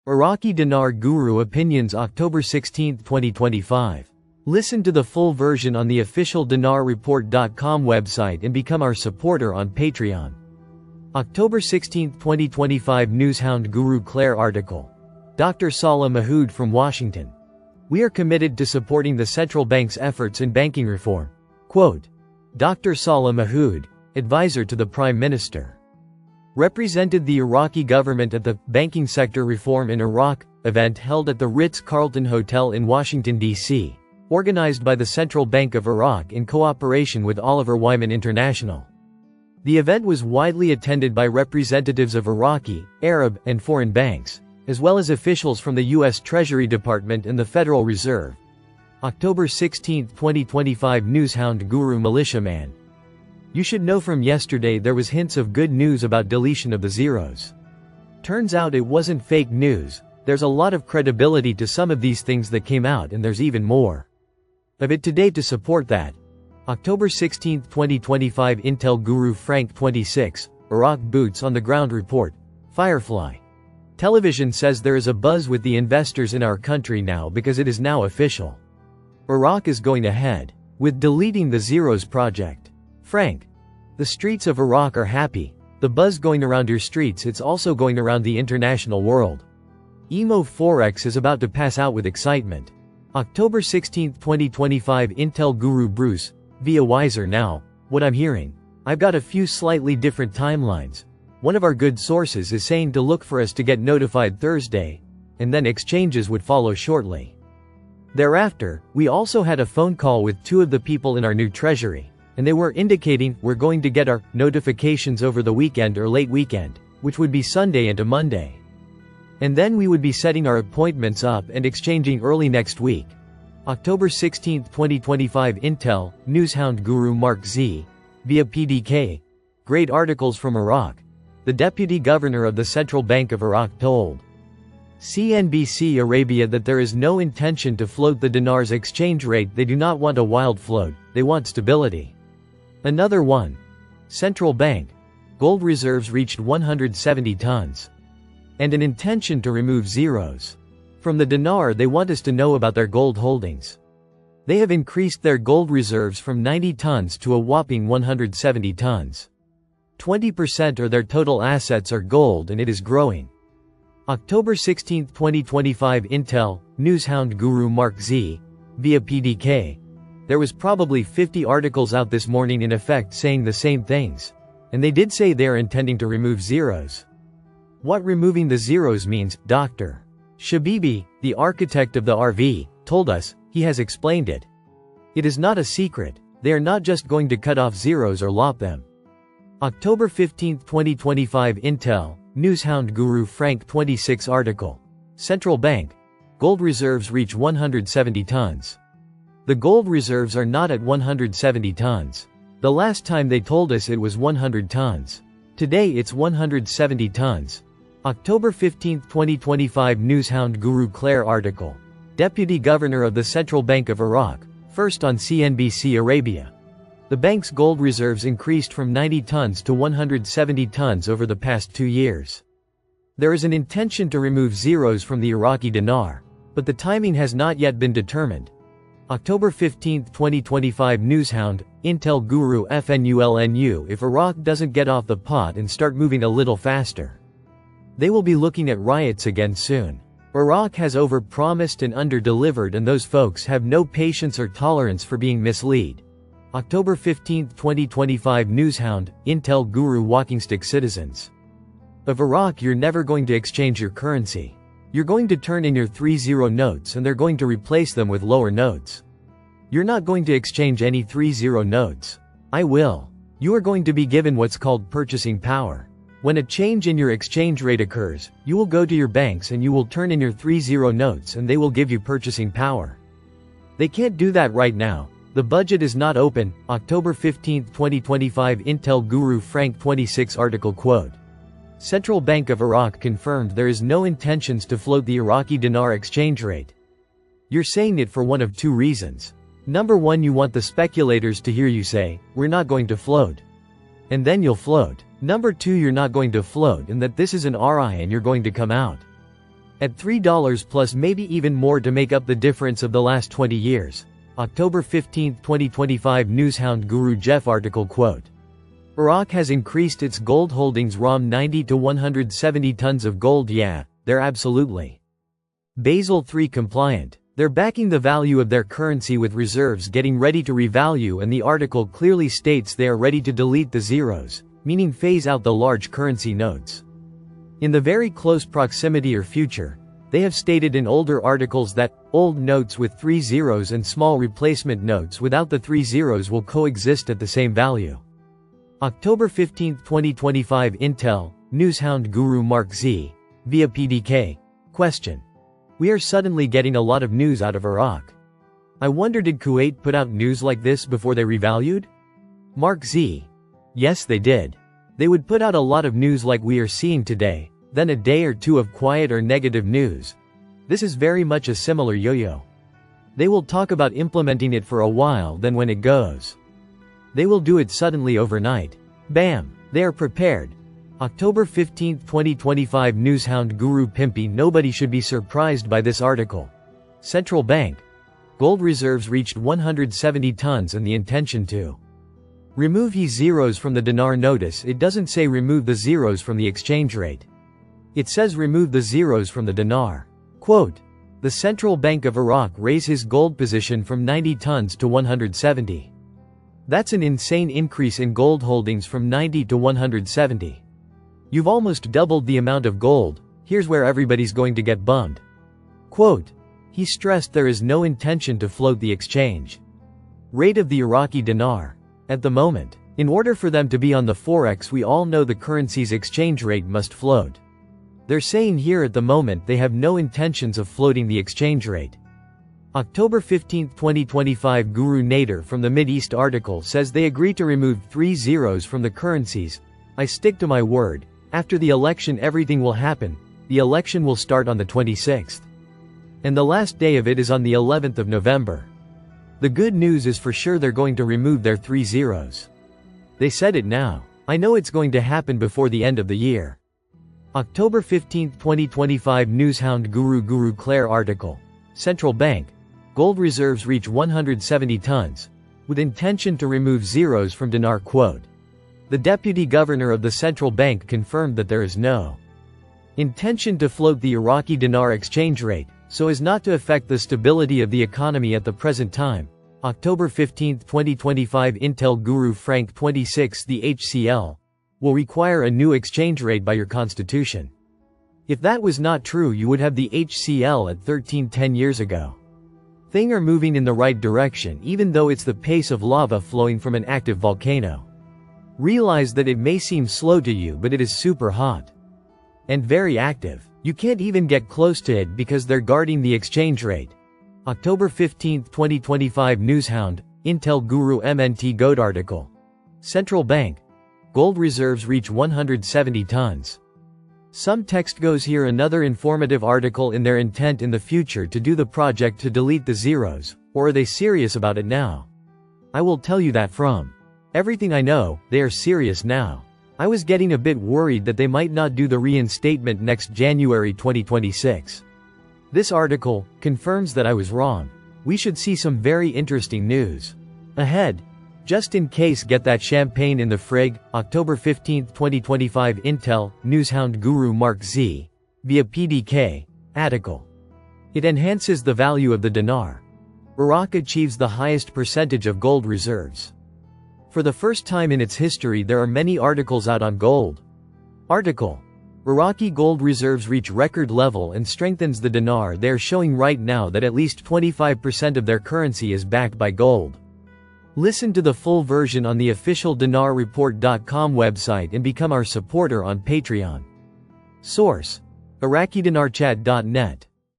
Iraqi Dinar Guru Opinions October 16, 2025. Listen to the full version on the official dinarreport.com website and become our supporter on Patreon. October 16, 2025 Newshound Guru Claire article. Dr. Salah Mahood from Washington. We are committed to supporting the central bank's efforts in banking reform. Quote, Dr. Salah Mahood, advisor to the Prime Minister, represented the Iraqi government at the Banking Sector Reform in Iraq event held at the Ritz-Carlton Hotel in Washington, D.C., organized by the Central Bank of Iraq in cooperation with Oliver Wyman International. The event was widely attended by representatives of Iraqi, Arab, and foreign banks, as well as officials from the U.S. Treasury Department and the Federal Reserve. October 16, 2025 Newshound Guru Militiaman. You should know from yesterday there was hints of good news about deletion of the zeros. Turns out it wasn't fake news. There's a lot of credibility to some of these things that came out, and there's even more of it today to support that. October 16, 2025 Intel Guru Frank 26, Iraq Boots on the Ground Report. Firefly Television says there is a buzz with the investors in our country now because it is now official. Iraq is going ahead with deleting the zeros project. Frank, the streets of Iraq are happy. The buzz going around your streets, it's also going around the international world. Emo Forex is about to pass out with excitement. October 16, 2025 Intel Guru Bruce, via Wiser Now. What I'm hearing, I've got a few slightly different timelines. One of our good sources is saying to look for us to get notified Thursday, and then exchanges would follow shortly. Thereafter, we also had a phone call with two of the people in our new treasury, and they were indicating we're going to get our notifications over the weekend or late weekend, which would be Sunday into Monday. And then we would be setting our appointments up and exchanging early next week. October 16, 2025 Intel, Newshound Guru Mark Z, via PDK. Great articles from Iraq. The Deputy Governor of the Central Bank of Iraq told CNBC Arabia that there is no intention to float the dinar's exchange rate. They do not want a wild float, they want stability. Another one. Central Bank. Gold reserves reached 170 tons. And an intention to remove zeros. From the dinar, they want us to know about their gold holdings. They have increased their gold reserves from 90 tons to a whopping 170 tons. 20% of their total assets are gold, and it is growing. October 16, 2025 Intel, Newshound Guru Mark Z, via PDK. There was probably 50 articles out this morning in effect saying the same things. And they did say they are intending to remove zeros. What removing the zeros means, Dr. Shabibi, the architect of the RV, told us. He has explained it. It is not a secret. They are not just going to cut off zeros or lop them. October 15, 2025 Intel, Newshound Guru Frank 26 article. Central Bank. Gold reserves reach 170 tons. The gold reserves are not at 170 tons. The last time they told us it was 100 tons. Today it's 170 tons. October 15, 2025 Newshound Guru Claire article. Deputy Governor of the Central Bank of Iraq, first on CNBC Arabia. The bank's gold reserves increased from 90 tons to 170 tons over the past 2 years. There is an intention to remove zeros from the Iraqi dinar, but the timing has not yet been determined. October 15, 2025 Newshound, Intel Guru FNULNU. If Iraq doesn't get off the pot and start moving a little faster, they will be looking at riots again soon. Iraq has overpromised and under-delivered, and those folks have no patience or tolerance for being misled. October 15, 2025 Newshound, Intel Guru Walking Stick Citizens of Iraq. You're never going to exchange your currency. You're going to turn in your 3-0 notes and they're going to replace them with lower notes. You're not going to exchange any 3-0 notes. I will. You are going to be given what's called purchasing power. When a change in your exchange rate occurs, you will go to your banks and you will turn in your 3-0 notes and they will give you purchasing power. They can't do that right now. The budget is not open. October 15, 2025 Intel Guru Frank 26 article quote. Central Bank of Iraq confirmed there is no intentions to float the Iraqi dinar exchange rate. You're saying it for one of two reasons. Number one, you want the speculators to hear you say, we're not going to float. And then you'll float. Number two, you're not going to float and that this is an RI and you're going to come out. At $3 plus maybe even more to make up the difference of the last 20 years. October 15, 2025 Newshound Guru Jeff article quote. Iraq has increased its gold holdings from 90 to 170 tons of gold. Yeah, they're absolutely Basel III compliant. They're backing the value of their currency with reserves getting ready to revalue, and the article clearly states they are ready to delete the zeros, meaning phase out the large currency notes. In the very close proximity or future, they have stated in older articles that old notes with 3 zeros and small replacement notes without the 3 zeros will coexist at the same value. October 15, 2025 Intel, Newshound Guru Mark Z. Via PDK. Question. We are suddenly getting a lot of news out of Iraq. I wonder, did Kuwait put out news like this before they revalued? Mark Z. Yes, they did. They would put out a lot of news like we are seeing today, then a day or two of quiet or negative news. This is very much a similar yo-yo. They will talk about implementing it for a while, then when it goes, they will do it suddenly overnight. Bam! They are prepared. October 15, 2025 Newshound Guru Pimpy. Nobody should be surprised by this article. Central Bank. Gold reserves reached 170 tons and the intention to remove the zeros from the dinar. Notice it doesn't say remove the zeros from the exchange rate. It says remove the zeros from the dinar. Quote, the Central Bank of Iraq raised his gold position from 90 tons to 170. That's an insane increase in gold holdings from 90 to 170. You've almost doubled the amount of gold. Here's where everybody's going to get bummed. Quote, he stressed there is no intention to float the exchange rate of the Iraqi dinar. At the moment, in order for them to be on the forex, we all know the currency's exchange rate must float. They're saying here at the moment they have no intentions of floating the exchange rate. October 15, 2025 Guru Nader from the Mideast article says they agree to remove 3 zeros from the currencies. I stick to my word. After the election everything will happen. The election will start on the 26th. And the last day of it is on the 11th of November. The good news is for sure they're going to remove their 3 zeros. They said it now. I know it's going to happen before the end of the year. October 15, 2025 Newshound Guru Claire article. Central Bank. Gold reserves reach 170 tons. With intention to remove zeros from dinar. Quote. The deputy governor of the central bank confirmed that there is no intention to float the Iraqi dinar exchange rate, so as not to affect the stability of the economy at the present time. October 15, 2025 Intel Guru Frank 26 The HCL will require a new exchange rate by your constitution. If that was not true, you would have the HCL at 1310 years ago. Things are moving in the right direction, even though it's the pace of lava flowing from an active volcano. Realize that it may seem slow to you, but it is super hot and very active. You can't even get close to it because they're guarding the exchange rate. October 15, 2025 Newshound, Intel Guru MNT Goat article. Central Bank. Gold reserves reach 170 tons. Some text goes here. Another informative article in their intent in the future to do the project to delete the zeros, or are they serious about it now? I will tell you that from everything I know, they are serious now. I was getting a bit worried that they might not do the reinstatement next January 2026. This article confirms that I was wrong. We should see some very interesting news ahead. Just in case, get that champagne in the frig. October 15, 2025 Intel, Newshound Guru Mark Z. Via PDK. Article. It enhances the value of the dinar. Iraq achieves the highest percentage of gold reserves. For the first time in its history, there are many articles out on gold. Article. Iraqi gold reserves reach record level and strengthens the dinar. They are showing right now that at least 25% of their currency is backed by gold. Listen to the full version on the official dinarreport.com website and become our supporter on Patreon. Source: IraqiDinarChat.net